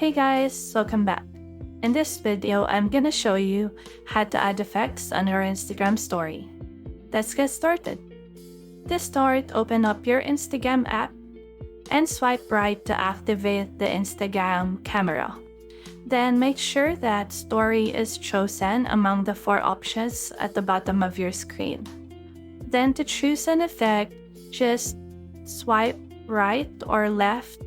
Hey guys, welcome back. In this video, I'm gonna show you how to add effects on your Instagram story. Let's get started. To start, open up your Instagram app and swipe right to activate the Instagram camera. Then make sure that story is chosen among the 4 options at the bottom of your screen. Then to choose an effect, just swipe right or left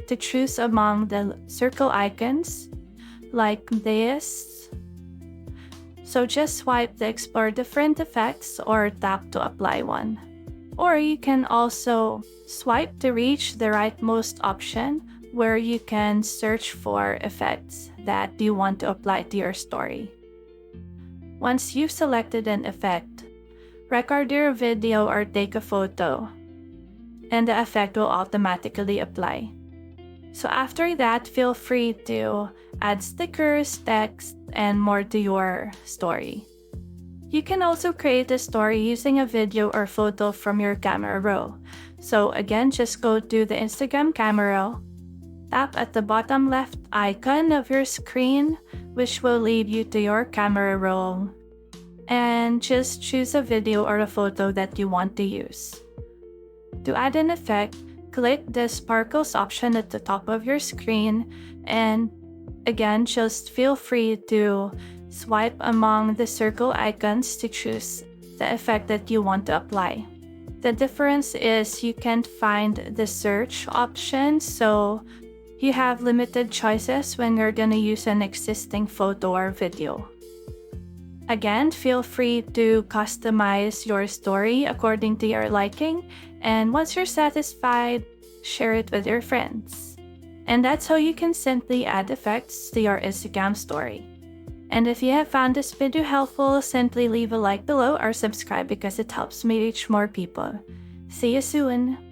to choose among the circle icons like this. So just swipe to explore different effects or tap to apply one. Or you can also swipe to reach the rightmost option where you can search for effects that you want to apply to your story. Once you've selected an effect, record your video or take a photo, and the effect will automatically apply. So after that, feel free to add stickers, text, and more to your story. You can also create a story using a video or photo from your camera roll. So again, just go to the Instagram camera, tap at the bottom left icon of your screen, which will lead you to your camera roll, and just choose a video or a photo that you want to use. To add an effect, click the sparkles option at the top of your screen, and again, just feel free to swipe among the circle icons to choose the effect that you want to apply. The difference is you can't find the search option, so you have limited choices when you're gonna use an existing photo or video. Again, feel free to customize your story according to your liking, and once you're satisfied, share it with your friends. And that's how you can simply add effects to your Instagram story. And if you have found this video helpful, simply leave a like below or subscribe because it helps me reach more people. See you soon!